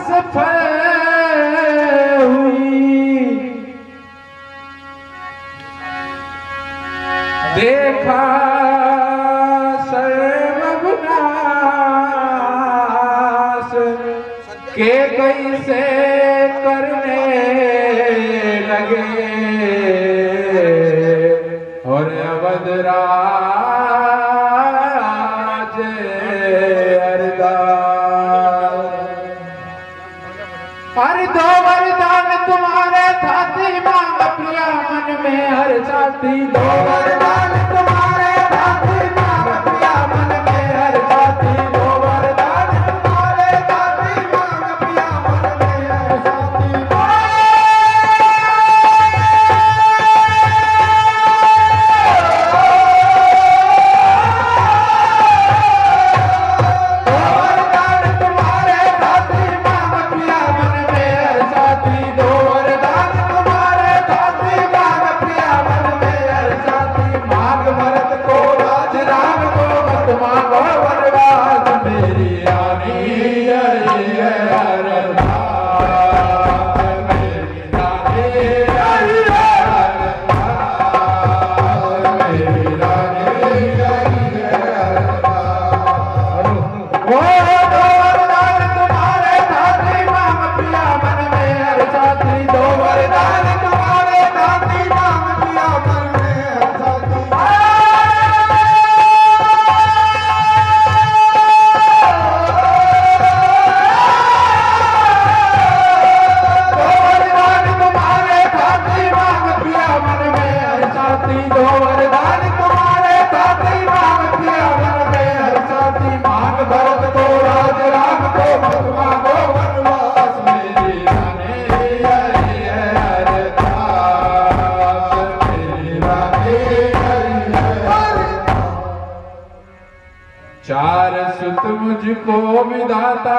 असफल हुई। देखा सर्वनाश के कैसे करने लगे और अवध राज अरदास। हर दो वरदान तुम्हारे साथी मांग प्रिया मन में हर साथी। दो वरदान तुम्हारे साथी मांग प्रिया मन में हर साथी। दो वरदान तुम्हारे साथी मांग प्रिया मन में हर साथी। चार सुत मुझको विधाता,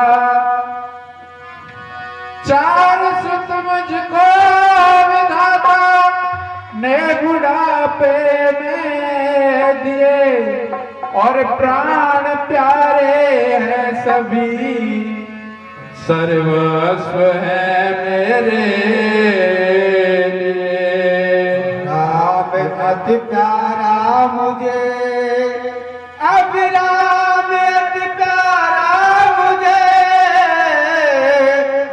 चार सुत मुझको विधाता ने बुढ़ापे में दिए और प्राण प्यारे हैं सभी, सर्वस्व है मेरे लिए। राम अति प्यारा मुझे, अब राम अति प्यारा मुझे,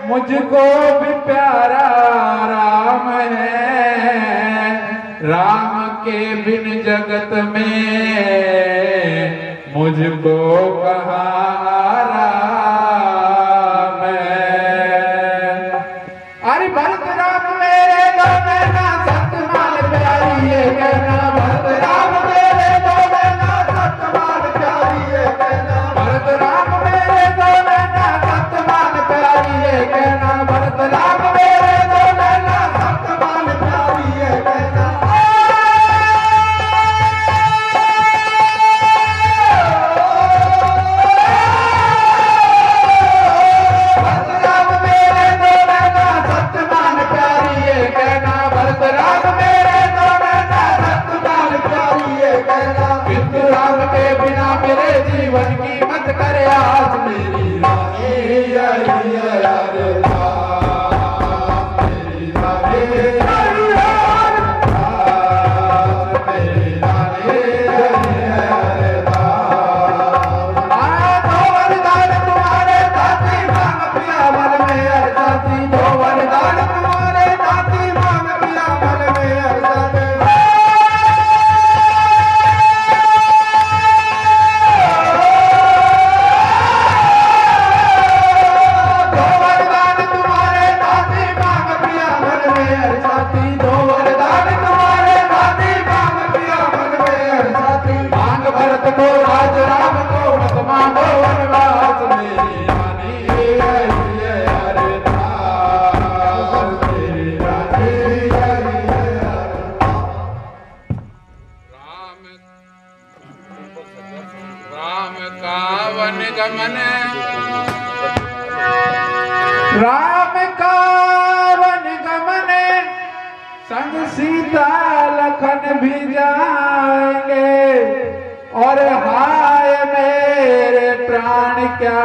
मुझको भी प्यारा राम है। राम के बिन जगत में मुझको कहाँ राम है। अरे भरत राम मेरे दो नैना सतमाल प्यारी है कहना। भरत राम मेरे दो नैना सतमाल प्यारी है कहना। भरत राम मेरे दो नैना सतमाल प्यारी है कहना। भरत राम मेरे दो नैना सतमाल प्यारी है कहना। जीवन की मत करे आज मेरी रानी, मेरी रानी, दो वरदान तुम्हारे साथी मांग प्रिया मन में हर साथी। दो वरदान तुम्हारे साथी मांग प्रिया मन में हर साथी। राम का वन गमन संग सीता लखन भी जाएंगे और हाय मेरे प्राण क्या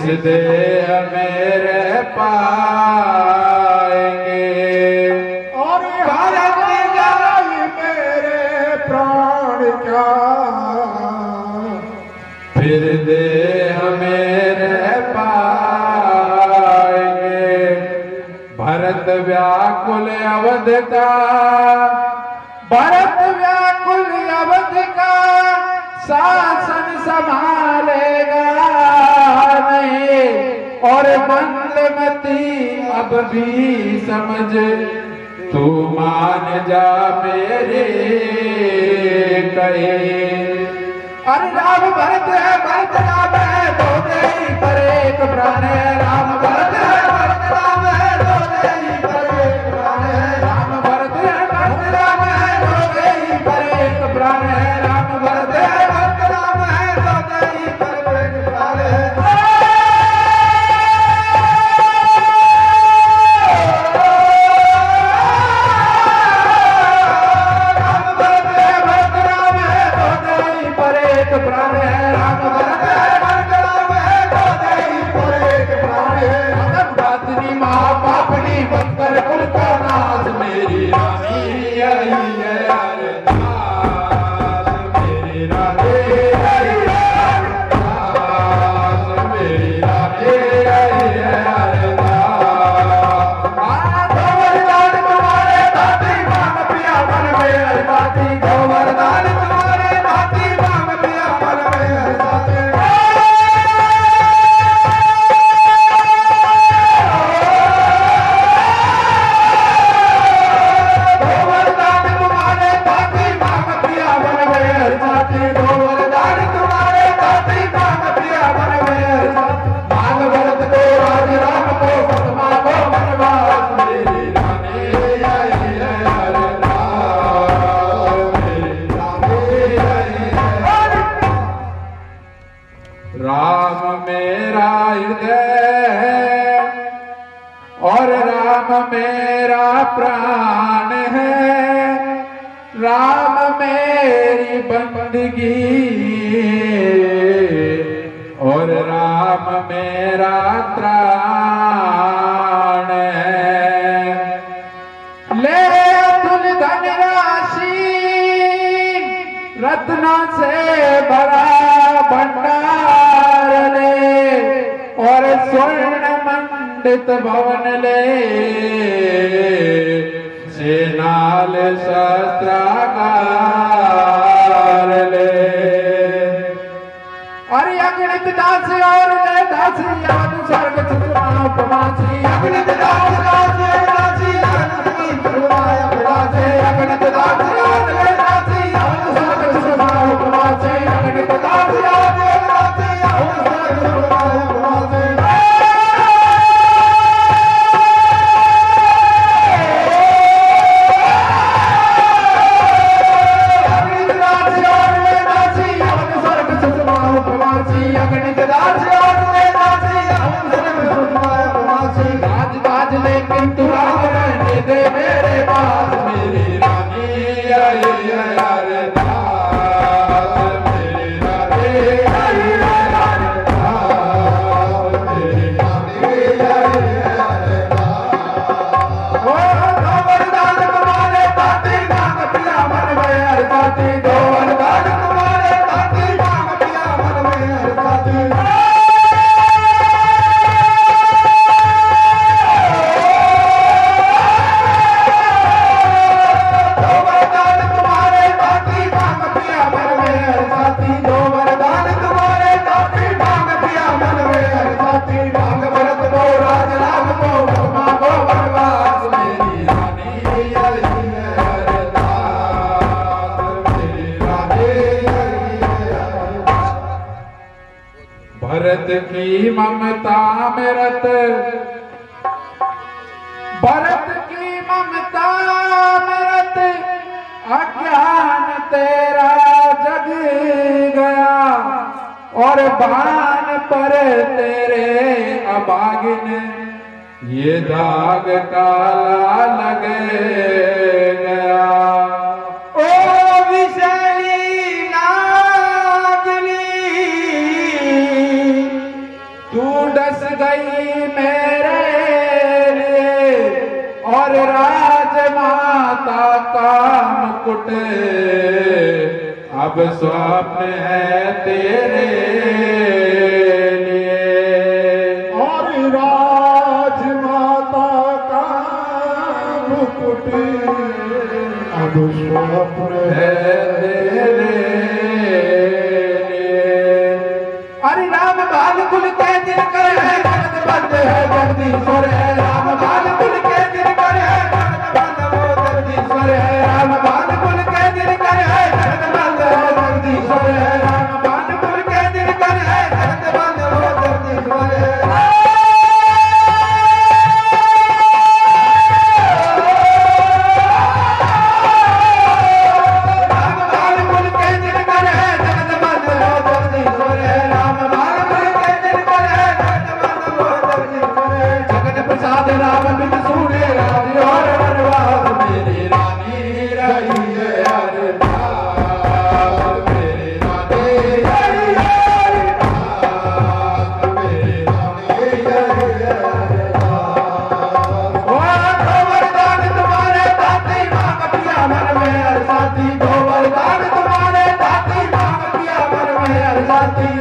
देह मेरे पाएंगे और भरत जाई मेरे प्राण क्या, फिर देह मेरे पाएंगे। भरत व्याकुल अवध का, भरत व्याकुल अवध का शासन संभालेगा नहीं, और मंदमती अब भी समझ तू मान जा मेरे कहे। अरे राम भरत है, भरत राम है, दो नहीं पर एक प्राण है। राम भरत है, भरत राम है, दो नहीं पर एक प्राण है। राम भरत है, भरत राम है, दो नहीं पर एक प्राण है। राम भरत है, भरत राम है, दो नहीं पर एक प्राण है। राम भरत है, भरत राम है, दो नहीं पर एक प्राण है। राम भरत है, भरत राम है, दो नहीं पर एक प्राण है। बातनी महापापनी बंकर कुल का नाथ मेरी रानी आई है अरदास, मेरी रानी आई है अरदास, मेरी रानी आई है अरदास। गोवर्धन तुम्हारे दाती मांग पिया मन में हरसाती, गोवर्धन तुम्हारे दाती मांग पिया मन में हरसाती। गोवर्धन तुम्हारे दाती मांग पिया मन में हरसाती, गोवर्धन तुम्हारे दाती मांग पिया मन में हरसाती। मांग भरत को राज राम को मत मांगो वनवास, मेरी रानी आई है अरदास, मेरी रानी आई है। राम मेरा हृदय है और राम मेरा प्राण है, राम मेरी बंदगी और राम मेरा त्राण है। ले अतुल धन राशि रत्ना से भरा भंडार ले, और स्वर्ण मंडित भवन ले, सेनाल शस्त्रागार ले। अरे अगणित दास और ले दासी याद स्वर्ग सुषमा उपमासी, अगणित दास दासी दासी याद सुषमा उपमासी, अगणित दास याद ले दासी याद स्वर्ग सुषमा उपमासी, अगणित दास याद ले दासी याद स्वर्ग सुषमा उपमासी। अगणित दास और ले दासी याद स्वर्ग सुषमा उपमासी, अगणित दास याद ले दासी याद स्वर्ग सुषमा उपमासी। राज काज लेकिन तू राम रहने दे मेरे पास, मेरी रानी आई है अरदास, मेरी रानी आई है अरदास, मेरी रानी आई है अरदास। ओ गोवर्धन तुम्हारे दाती मांग पिया मन में हरसाती, गोवर्धन तुम्हारे दाती मांग पिया मन में हरसाती। गोवर्धन तुम्हारे दाती मांग पिया मन में हरसाती, गोवर्धन तुम्हारे दाती मांग पिया मन में हरसाती। मांग भरत को राज राम को मांगो वनवास, मेरी रानी आई है अरदास, मेरी रानी आई है अरदास। भरत की ममता में रत, भरत की ममता में रत अज्ञान तेरा जग गया, और बाण पर तेरे अभागिन ये दाग काला लग गया। ओ विषैली नागिनी तू गई मेरे लिए और राजमाता का मुकुट अब स्वप्न है तेरे लिए। और राजमाता का मुकुट अब स्वप्न है तेरे लिए। अरे राम बाल कुल के दिनकर है जगत बंद है जगदीश्वर है। राम बाल कुल के दिनकर है जगत बंद वो जगदीश्वर है। राम बाल कुल के दिनकर है जगत बंद है जगदीश्वर है। राम बाल कुल के दिनकर है जगत बंद वो जगदीश्वर है। राम बिन सूरे राज और वनवास मेरी रानी रही है हर प्यार। मेरी रानी रही है हर प्यार। मेरी रानी रही है हर प्यार। ओ दो वरदान तुम्हारे दाती मांग पिया मन में हर साथी। दो वरदान तुम्हारे दाती मांग पिया मन में हर साथी।